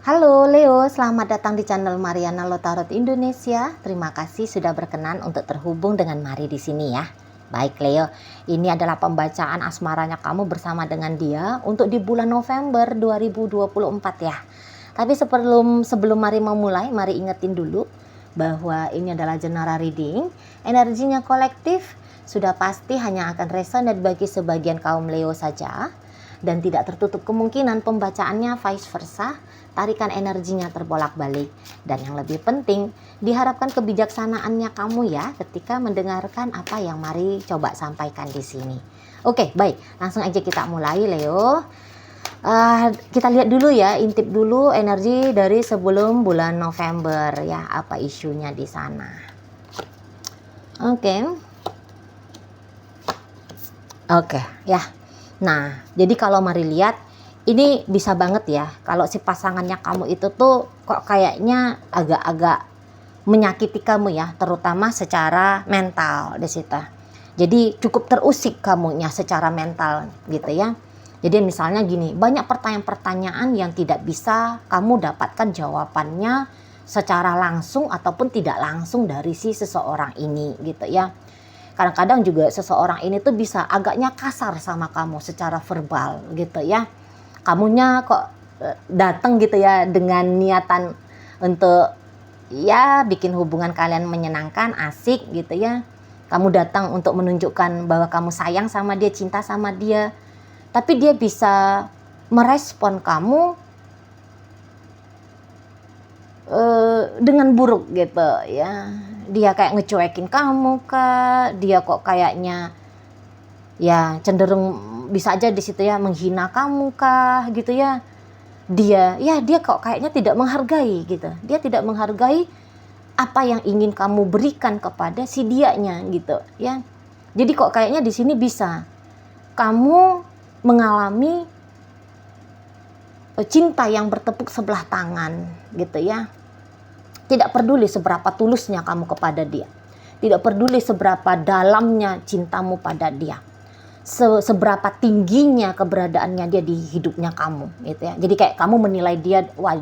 Halo Leo, selamat datang di channel Mariana Lotarot Indonesia. Terima kasih sudah berkenan untuk terhubung dengan Mari di sini ya. Baik Leo, ini adalah pembacaan asmaranya kamu bersama dengan dia untuk di bulan November 2024 ya. Tapi sebelum Mari memulai, mari ingetin dulu bahwa ini adalah general reading. Energinya kolektif, sudah pasti hanya akan resonate bagi sebagian kaum Leo saja. Dan tidak tertutup kemungkinan pembacaannya vice versa, tarikan energinya terbolak-balik. Dan yang lebih penting, diharapkan kebijaksanaannya kamu ya ketika mendengarkan apa yang Mari coba sampaikan di sini. Oke, baik, langsung aja kita mulai Leo. Kita lihat dulu ya, intip dulu energi dari sebelum bulan November ya, apa isunya di sana. Oke, ya. Nah, jadi kalau Mari lihat, ini bisa banget ya, kalau si pasangannya kamu itu tuh kok kayaknya agak-agak menyakiti kamu ya, terutama secara mental di situ. Jadi cukup terusik kamunya secara mental gitu ya. Jadi misalnya gini, banyak pertanyaan-pertanyaan yang tidak bisa kamu dapatkan jawabannya secara langsung ataupun tidak langsung dari si seseorang ini gitu ya. Kadang-kadang juga seseorang ini tuh bisa agaknya kasar sama kamu secara verbal gitu ya. Kamunya kok datang gitu ya dengan niatan untuk ya bikin hubungan kalian menyenangkan, asik gitu ya. Kamu datang untuk menunjukkan bahwa kamu sayang sama dia, cinta sama dia. Tapi dia bisa merespon kamu dengan buruk gitu ya. Dia kayak ngecuekin kamu kah, dia kok kayaknya ya cenderung bisa aja di situ ya menghina kamu kah gitu ya. Dia kok kayaknya tidak menghargai gitu. Dia tidak menghargai apa yang ingin kamu berikan kepada si dianya gitu ya. Jadi kok kayaknya di sini bisa kamu mengalami cinta yang bertepuk sebelah tangan gitu ya. Tidak peduli seberapa tulusnya kamu kepada dia. Tidak peduli seberapa dalamnya cintamu pada dia. Seberapa tingginya keberadaannya dia di hidupnya kamu gitu ya. Jadi kayak kamu menilai dia, wah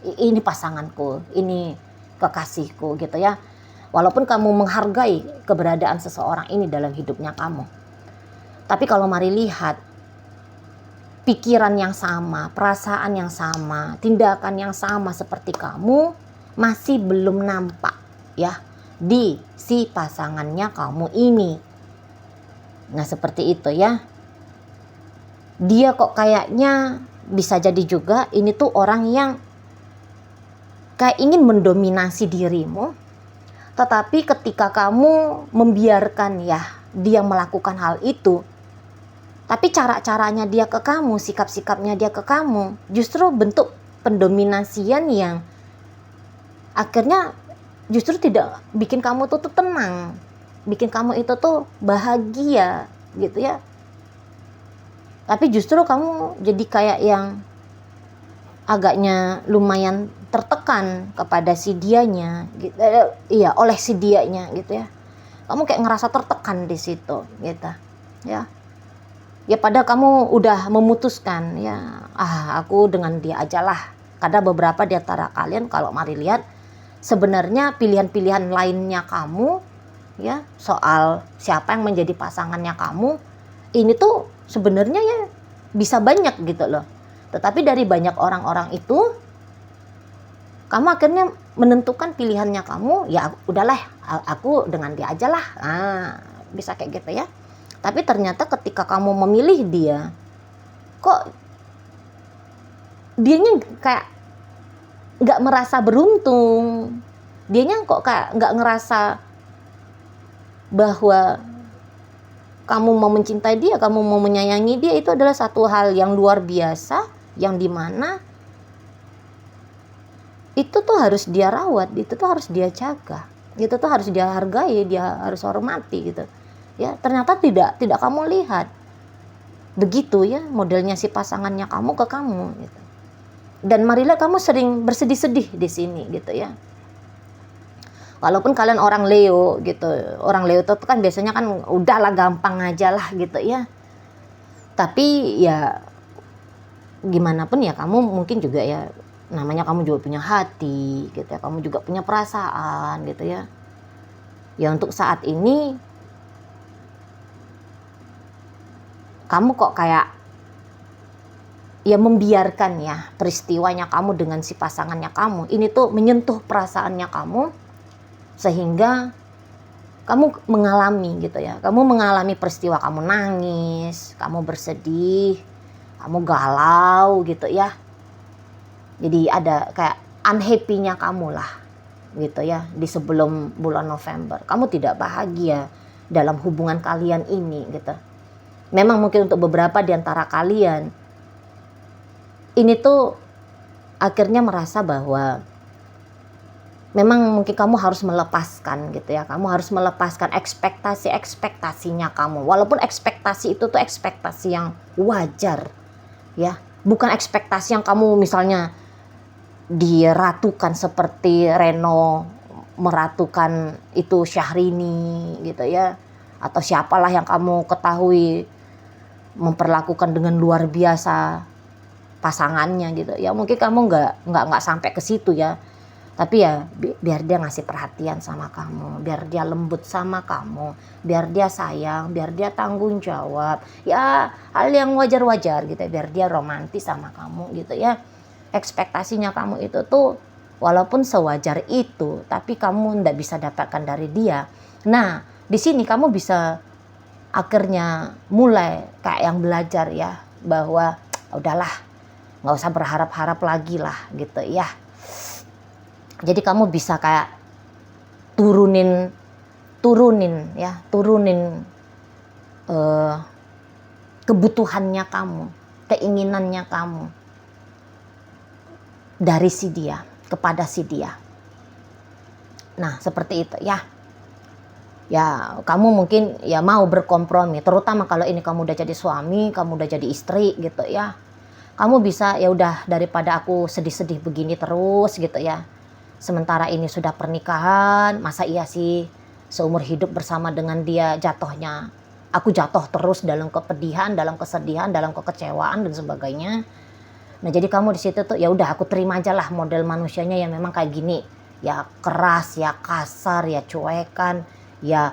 ini pasanganku, ini kekasihku gitu ya. Walaupun kamu menghargai keberadaan seseorang ini dalam hidupnya kamu. Tapi kalau Mari lihat, pikiran yang sama, perasaan yang sama, tindakan yang sama seperti kamu masih belum nampak ya di si pasangannya kamu ini. Nah seperti itu ya. Dia kok kayaknya bisa jadi juga ini tuh orang yang kayak ingin mendominasi dirimu. Tetapi ketika kamu membiarkan ya dia melakukan hal itu, tapi cara-caranya dia ke kamu, sikap-sikapnya dia ke kamu justru bentuk pendominasian yang akhirnya justru tidak bikin kamu tuh tenang, bikin kamu itu tuh bahagia gitu ya. Tapi justru kamu jadi kayak yang agaknya lumayan tertekan kepada si dianya gitu. Iya, oleh si dianya gitu ya. Kamu kayak ngerasa tertekan di situ gitu ya. Ya padahal kamu udah memutuskan ya, aku dengan dia aja lah. Karena beberapa di antara kalian kalau Mari lihat sebenarnya pilihan-pilihan lainnya kamu ya soal siapa yang menjadi pasangannya kamu ini tuh sebenarnya ya bisa banyak gitu loh. Tetapi dari banyak orang-orang itu kamu akhirnya menentukan pilihannya kamu, ya udahlah aku dengan dia aja lah. Bisa kayak gitu ya. Tapi ternyata ketika kamu memilih dia, kok dianya kayak nggak merasa beruntung. Dianya kok kayak nggak ngerasa bahwa kamu mau mencintai dia, kamu mau menyayangi dia, itu adalah satu hal yang luar biasa, yang dimana itu tuh harus dia rawat, itu tuh harus dia jaga, itu tuh harus dia hargai, dia harus hormati gitu. Ya, ternyata tidak kamu lihat. Begitu ya modelnya si pasangannya kamu ke kamu gitu. Dan marilah kamu sering bersedih-sedih di sini gitu ya. Walaupun kalian orang Leo gitu. Orang Leo itu kan biasanya kan udahlah gampang aja lah gitu ya. Tapi ya gimana pun ya kamu mungkin juga ya Namanya kamu juga punya hati gitu ya, kamu juga punya perasaan gitu ya. Ya untuk saat ini kamu kok kayak ya membiarkan ya peristiwanya kamu dengan si pasangannya kamu ini tuh menyentuh perasaannya kamu, sehingga kamu mengalami gitu ya, kamu mengalami peristiwa kamu nangis, kamu bersedih, kamu galau gitu ya. Jadi ada kayak unhappy-nya kamu lah gitu ya di sebelum bulan November. Kamu tidak bahagia dalam hubungan kalian ini gitu. Memang mungkin untuk beberapa di antara kalian ini tuh akhirnya merasa bahwa memang mungkin kamu harus melepaskan gitu ya. Kamu harus melepaskan ekspektasinya kamu. Walaupun ekspektasi itu tuh ekspektasi yang wajar ya. Bukan ekspektasi yang kamu misalnya diratukan seperti Reno meratukan itu Syahrini gitu ya. Atau siapalah yang kamu ketahui memperlakukan dengan luar biasa pasangannya gitu ya. Mungkin kamu nggak sampai ke situ ya, tapi ya biar dia ngasih perhatian sama kamu, biar dia lembut sama kamu, biar dia sayang, biar dia tanggung jawab ya, hal yang wajar-wajar gitu ya, biar dia romantis sama kamu gitu ya. Ekspektasinya kamu itu tuh walaupun sewajar itu, tapi kamu nggak bisa dapatkan dari dia. Nah di sini kamu bisa akhirnya mulai kayak yang belajar ya, bahwa udahlah nggak usah berharap-harap lagi lah gitu ya. Jadi kamu bisa kayak turunin kebutuhannya kamu, keinginannya kamu dari si dia kepada si dia. Nah seperti itu ya. Ya kamu mungkin ya mau berkompromi, terutama kalau ini kamu udah jadi suami, kamu udah jadi istri gitu ya. Kamu bisa ya udah, daripada aku sedih-sedih begini terus gitu ya. Sementara ini sudah pernikahan, masa iya sih seumur hidup bersama dengan dia jatuhnya aku jatuh terus dalam kepedihan, dalam kesedihan, dalam kekecewaan dan sebagainya. Nah jadi kamu di situ tuh ya udah, aku terima aja lah model manusianya yang memang kayak gini. Ya keras, ya kasar, ya cuekan, ya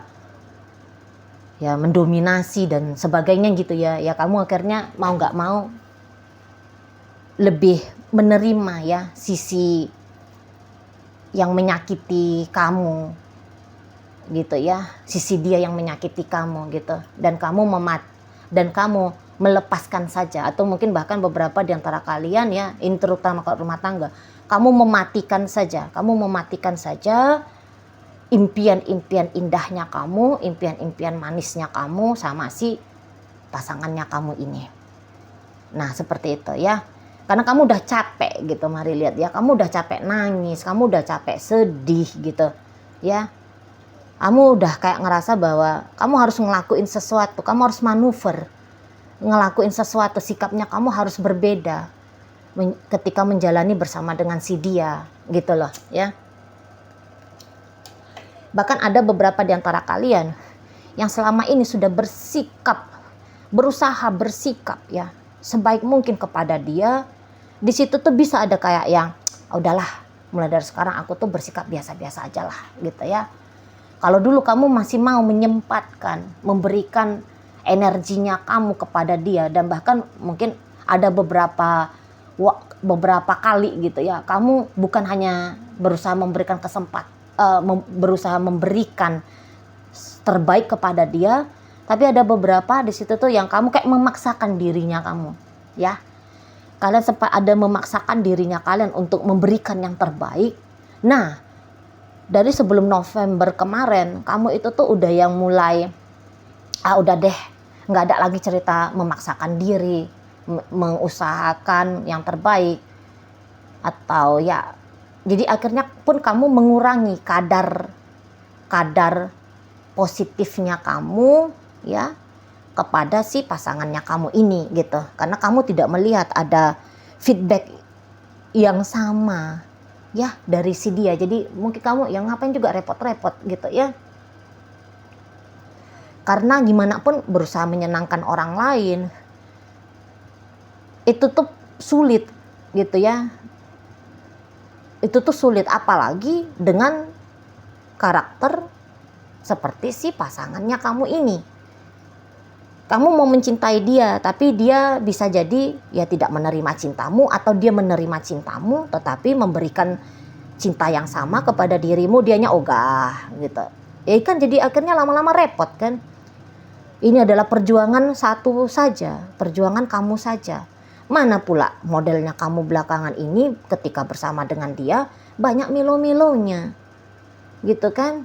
mendominasi dan sebagainya gitu ya. Ya kamu akhirnya mau nggak mau lebih menerima ya sisi yang menyakiti kamu gitu ya, sisi dia yang menyakiti kamu gitu, dan kamu melepaskan saja, atau mungkin bahkan beberapa di antara kalian ya, ini terutama kalau rumah tangga, kamu mematikan saja impian-impian indahnya kamu, impian-impian manisnya kamu sama si pasangannya kamu ini. Nah seperti itu ya, karena kamu udah capek gitu. Mari lihat ya, kamu udah capek nangis, kamu udah capek sedih gitu ya. Kamu udah kayak ngerasa bahwa kamu harus ngelakuin sesuatu, kamu harus manuver, ngelakuin sesuatu, sikapnya kamu harus berbeda ketika menjalani bersama dengan si dia gitu loh ya. Bahkan ada beberapa di antara kalian yang selama ini sudah berusaha bersikap ya sebaik mungkin kepada dia. Di situ tuh bisa ada kayak yang udahlah, mulai dari sekarang aku tuh bersikap biasa-biasa aja lah gitu ya. Kalau dulu kamu masih mau menyempatkan, memberikan energinya kamu kepada dia, dan bahkan mungkin ada beberapa kali gitu ya, kamu bukan hanya berusaha memberikan berusaha memberikan terbaik kepada dia, tapi ada beberapa di situ tuh yang kamu kayak memaksakan dirinya kamu ya. Kalian sempat ada memaksakan dirinya kalian untuk memberikan yang terbaik. Nah dari sebelum November kemarin, kamu itu tuh udah yang mulai udah deh, nggak ada lagi cerita memaksakan diri, mengusahakan yang terbaik, atau ya jadi akhirnya pun kamu mengurangi kadar positifnya kamu ya kepada si pasangannya kamu ini gitu, karena kamu tidak melihat ada feedback yang sama ya dari si dia. Jadi mungkin kamu yang ngapain juga repot-repot gitu ya, karena gimana pun berusaha menyenangkan orang lain itu tuh sulit gitu ya. itu tuh sulit, apalagi dengan karakter seperti si pasangannya kamu ini. Kamu mau mencintai dia, tapi dia bisa jadi ya tidak menerima cintamu, atau dia menerima cintamu tetapi memberikan cinta yang sama kepada dirimu, dianya ogah gitu. Ya kan jadi akhirnya lama-lama repot kan. Ini adalah perjuangan satu saja, perjuangan kamu saja. Mana pula modelnya kamu belakangan ini ketika bersama dengan dia banyak milo-milonya. Gitu kan?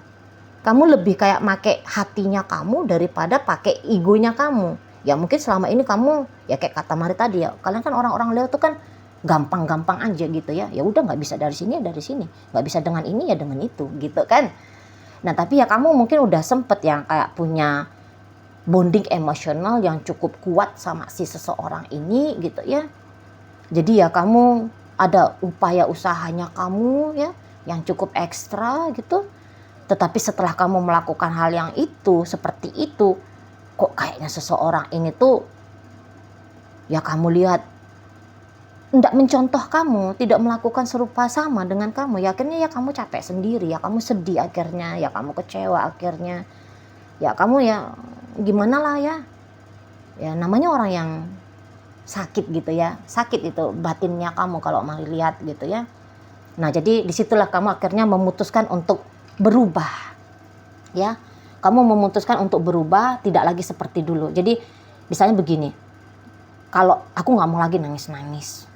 Kamu lebih kayak make hatinya kamu daripada pakai egonya kamu. Ya mungkin selama ini kamu ya kayak kata Mari tadi ya, kalian kan orang-orang Leo tuh kan gampang-gampang aja gitu ya. Ya udah, nggak bisa dari sini ya dari sini, nggak bisa dengan ini ya dengan itu gitu kan. Nah tapi ya kamu mungkin udah sempet yang kayak punya bonding emosional yang cukup kuat sama si seseorang ini gitu ya. Jadi ya kamu ada upaya usahanya kamu ya yang cukup ekstra gitu. Tetapi setelah kamu melakukan hal yang itu, seperti itu, kok kayaknya seseorang ini tuh ya kamu lihat tidak mencontoh kamu, tidak melakukan serupa sama dengan kamu. Ya akhirnya ya kamu capek sendiri, ya kamu sedih akhirnya, ya kamu kecewa akhirnya. Ya kamu ya gimana lah ya. Ya namanya orang yang sakit gitu ya. Sakit itu batinnya kamu kalau Mari lihat gitu ya. Nah jadi disitulah kamu akhirnya memutuskan untuk berubah ya. Kamu memutuskan untuk berubah, tidak lagi seperti dulu. Jadi misalnya begini, kalau aku nggak mau lagi nangis-nangis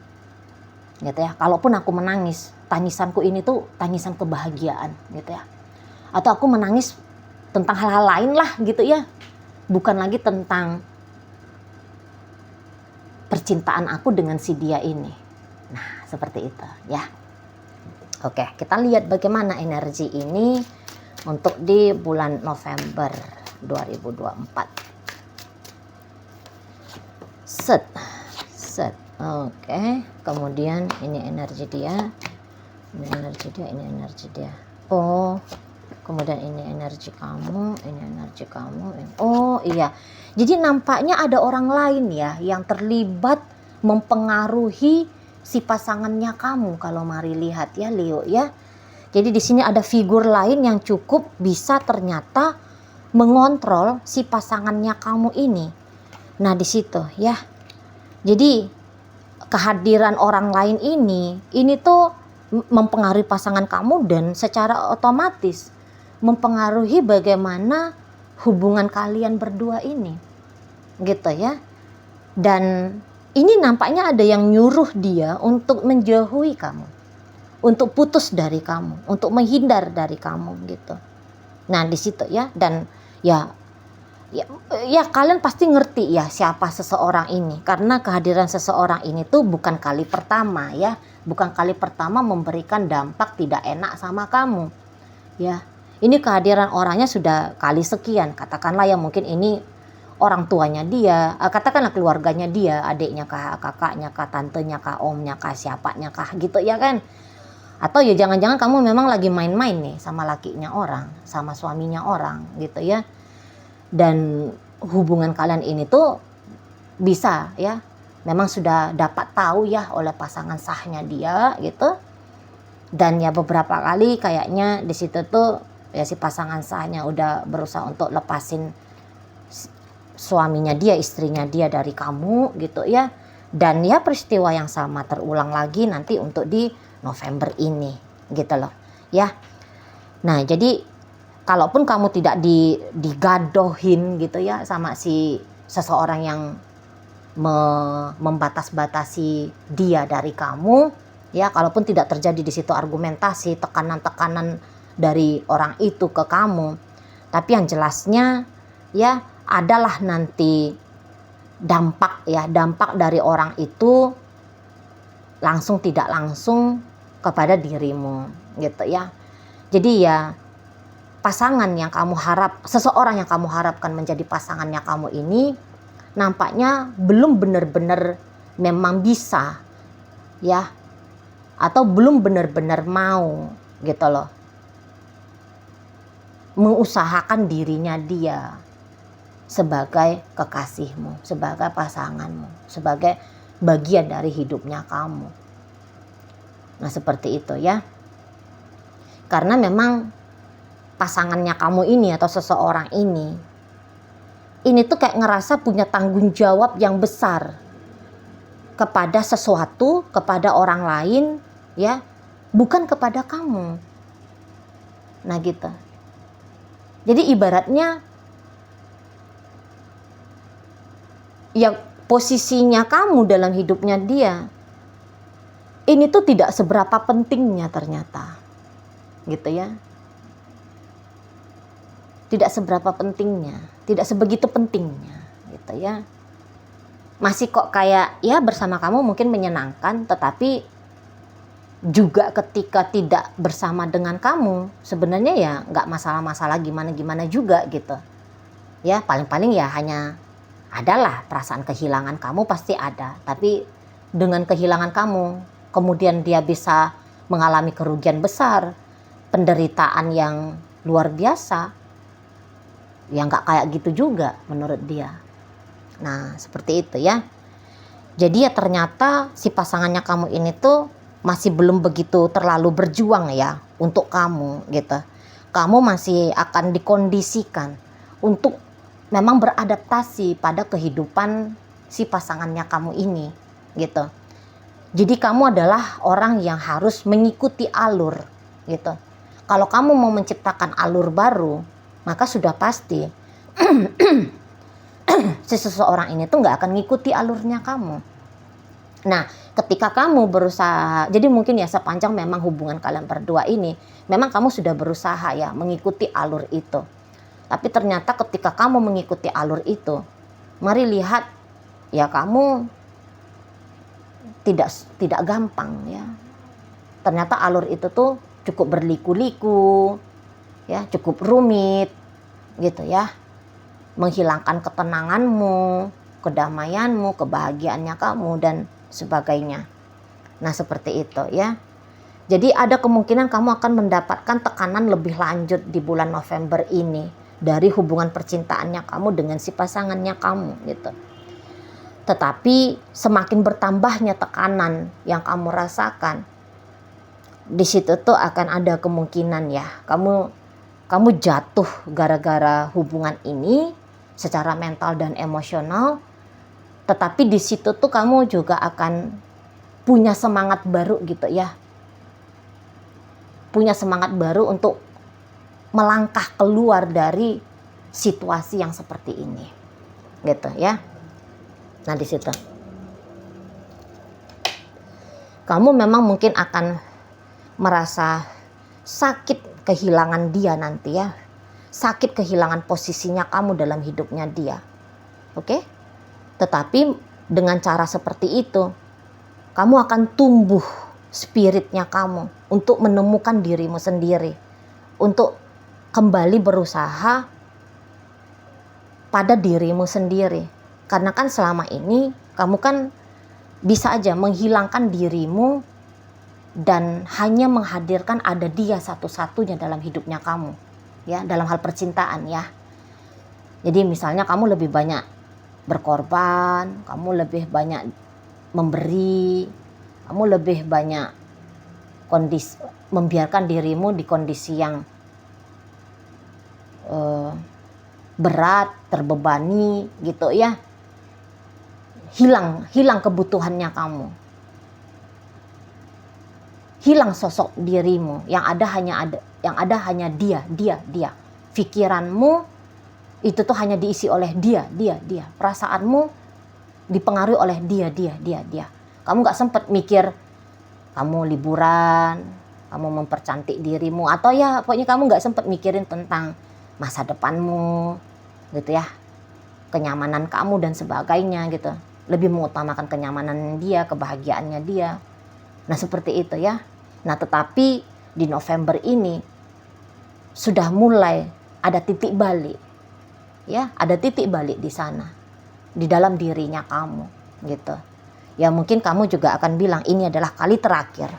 gitu ya, kalaupun aku menangis, tangisanku ini tuh tangisan kebahagiaan gitu ya, atau aku menangis tentang hal-hal lain lah gitu ya, bukan lagi tentang percintaan aku dengan si dia ini. Nah seperti itu ya. Oke, kita lihat bagaimana energi ini untuk di bulan November 2024. Set. Oke, kemudian ini energi dia. Ini energi dia, ini energi dia. Oh, kemudian ini energi kamu, ini energi kamu. Oh iya, jadi nampaknya ada orang lain ya yang terlibat mempengaruhi si pasangannya kamu kalau Mari lihat ya Leo ya. Jadi di sini ada figur lain yang cukup bisa ternyata mengontrol si pasangannya kamu ini. Nah di situ ya. Jadi kehadiran orang lain ini tuh mempengaruhi pasangan kamu dan secara otomatis mempengaruhi bagaimana hubungan kalian berdua ini. Gitu ya. Dan ini nampaknya ada yang nyuruh dia untuk menjauhi kamu, untuk putus dari kamu, untuk menghindar dari kamu gitu. Nah di situ ya, dan ya kalian pasti ngerti ya siapa seseorang ini, karena kehadiran seseorang ini tuh bukan kali pertama ya, bukan kali pertama memberikan dampak tidak enak sama kamu ya. Ini kehadiran orangnya sudah kali sekian, katakanlah ya mungkin ini orang tuanya dia, katakanlah keluarganya dia, adiknya kah, kakaknya kah, tantenya kah, omnya kah, siapanya kah gitu ya kan. Atau ya jangan-jangan kamu memang lagi main-main nih sama lakinya orang, sama suaminya orang gitu ya. Dan hubungan kalian ini tuh bisa ya, memang sudah dapat tahu ya oleh pasangan sahnya dia gitu. Dan ya beberapa kali kayaknya di situ tuh ya si pasangan sahnya udah berusaha untuk lepasin suaminya dia, istrinya dia dari kamu gitu ya. Dan ya peristiwa yang sama terulang lagi nanti untuk di November ini gitu loh ya. Nah jadi kalaupun kamu tidak digadohin gitu ya sama si seseorang yang membatas-batasi dia dari kamu ya, kalaupun tidak terjadi di situ argumentasi, tekanan-tekanan dari orang itu ke kamu, tapi yang jelasnya ya adalah nanti dampak dari orang itu langsung tidak langsung kepada dirimu gitu ya. Jadi ya pasangan yang kamu seseorang yang kamu harapkan menjadi pasangannya kamu ini nampaknya belum benar-benar memang bisa ya, atau belum benar-benar mau gitu loh mengusahakan dirinya dia sebagai kekasihmu, sebagai pasanganmu, sebagai bagian dari hidupnya kamu. Nah seperti itu ya. Karena memang pasangannya kamu ini atau seseorang ini tuh kayak ngerasa punya tanggung jawab yang besar kepada sesuatu, kepada orang lain ya, bukan kepada kamu. Nah gitu. Jadi ibaratnya ya posisinya kamu dalam hidupnya dia ini tuh tidak seberapa pentingnya ternyata, gitu ya. Tidak seberapa pentingnya, tidak sebegitu pentingnya, gitu ya. Masih kok kayak ya bersama kamu mungkin menyenangkan, tetapi juga ketika tidak bersama dengan kamu sebenarnya ya nggak masalah-masalah gimana-gimana juga gitu. Ya paling-paling ya hanya adalah perasaan kehilangan kamu pasti ada, tapi dengan kehilangan kamu kemudian dia bisa mengalami kerugian besar, penderitaan yang luar biasa, ya nggak kayak gitu juga menurut dia. Nah seperti itu ya. Jadi ya ternyata si pasangannya kamu ini tuh masih belum begitu terlalu berjuang ya untuk kamu gitu. Kamu masih akan dikondisikan untuk memang beradaptasi pada kehidupan si pasangannya kamu ini gitu. Jadi kamu adalah orang yang harus mengikuti alur gitu. Kalau kamu mau menciptakan alur baru, maka sudah pasti si seseorang ini tuh nggak akan ngikuti alurnya kamu. Nah, ketika kamu berusaha, jadi mungkin ya sepanjang memang hubungan kalian berdua ini, memang kamu sudah berusaha ya mengikuti alur itu. Tapi ternyata ketika kamu mengikuti alur itu, mari lihat ya kamu tidak gampang ya. Ternyata alur itu tuh cukup berliku-liku, ya cukup rumit, gitu ya. Menghilangkan ketenanganmu, kedamaianmu, kebahagiaannya kamu dan sebagainya. Nah seperti itu ya. Jadi ada kemungkinan kamu akan mendapatkan tekanan lebih lanjut di bulan November ini dari hubungan percintaannya kamu dengan si pasangannya kamu gitu. Tetapi semakin bertambahnya tekanan yang kamu rasakan, di situ tuh akan ada kemungkinan ya kamu jatuh gara-gara hubungan ini secara mental dan emosional. Tetapi di situ tuh kamu juga akan punya semangat baru gitu ya. Punya semangat baru untuk melangkah keluar dari situasi yang seperti ini. Gitu ya. Nah di situ. Kamu memang mungkin akan merasa sakit kehilangan dia nanti ya. Sakit kehilangan posisinya kamu dalam hidupnya dia. Oke? Tetapi dengan cara seperti itu, kamu akan tumbuh spiritnya kamu untuk menemukan dirimu sendiri. Untuk kembali berusaha pada dirimu sendiri. Karena kan selama ini kamu kan bisa aja menghilangkan dirimu dan hanya menghadirkan ada dia satu-satunya dalam hidupnya kamu. Ya, dalam hal percintaan ya. Jadi misalnya kamu lebih banyak berkorban, kamu lebih banyak memberi, kamu lebih banyak membiarkan dirimu di kondisi yang berat, terbebani gitu ya. Hilang kebutuhannya kamu. Hilang sosok dirimu, yang ada hanya dia. Pikiranmu itu tuh hanya diisi oleh dia. Perasaanmu dipengaruhi oleh dia. Kamu nggak sempat mikir kamu liburan, kamu mempercantik dirimu, atau ya pokoknya kamu nggak sempat mikirin tentang masa depanmu, gitu ya, kenyamanan kamu dan sebagainya gitu. Lebih mengutamakan kenyamanan dia, kebahagiaannya dia. Nah seperti itu ya. Nah tetapi di November ini sudah mulai ada titik balik. Ya, ada titik balik di sana. Di dalam dirinya kamu gitu. Ya mungkin kamu juga akan bilang ini adalah kali terakhir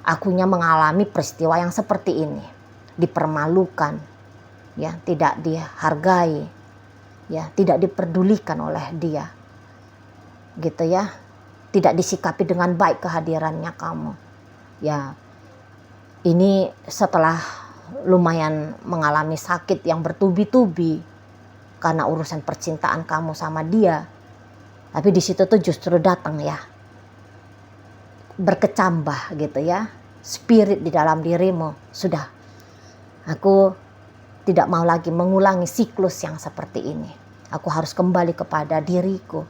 akunya mengalami peristiwa yang seperti ini. Dipermalukan, ya, tidak dihargai, ya, tidak diperdulikan oleh dia. Gitu ya. Tidak disikapi dengan baik kehadirannya kamu. Ya, ini setelah lumayan mengalami sakit yang bertubi-tubi karena urusan percintaan kamu sama dia. Tapi di situ tuh justru datang ya, berkecambah gitu ya, spirit di dalam dirimu. Sudah, aku tidak mau lagi mengulangi siklus yang seperti ini. Aku harus kembali kepada diriku.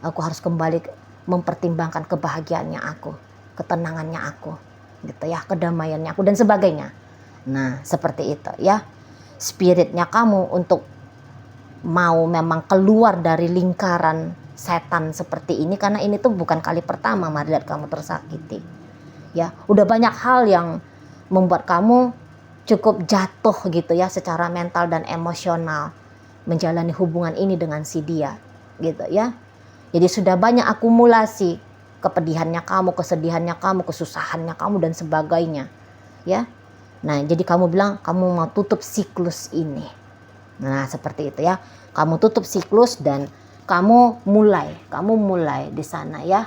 Aku harus kembali mempertimbangkan kebahagiaannya aku, ketenangannya aku, gitu ya, kedamaiannya aku dan sebagainya. Nah, seperti itu ya. Spiritnya kamu untuk mau memang keluar dari lingkaran setan seperti ini, karena ini tuh bukan kali pertama Marliat kamu tersakiti. Ya, udah banyak hal yang membuat kamu cukup jatuh gitu ya secara mental dan emosional menjalani hubungan ini dengan si dia, gitu ya. Jadi sudah banyak akumulasi kepedihannya kamu, kesedihannya kamu, kesusahannya kamu dan sebagainya, ya. Nah, jadi kamu bilang kamu mau tutup siklus ini. Nah, seperti itu ya. Kamu tutup siklus dan kamu mulai di sana ya,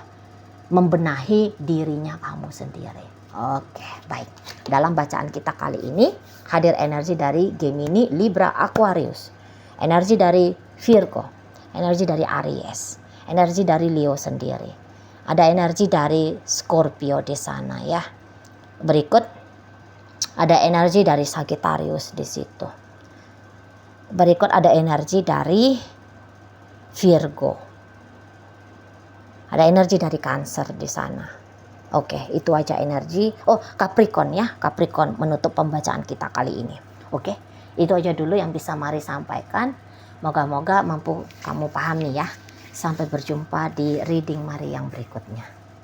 membenahi dirinya kamu sendiri. Oke, baik. Dalam bacaan kita kali ini hadir energi dari Gemini, Libra, Aquarius, energi dari Virgo, energi dari Aries, energi dari Leo sendiri. Ada energi dari Scorpio di sana ya. Berikut ada energi dari Sagittarius di situ. Berikut ada energi dari Virgo. Ada energi dari Cancer di sana. Oke, itu aja energi. Oh, Capricorn ya. Capricorn menutup pembacaan kita kali ini. Oke, itu aja dulu yang bisa Mari sampaikan. Moga-moga mampu kamu pahami ya. Sampai berjumpa di reading Mari yang berikutnya.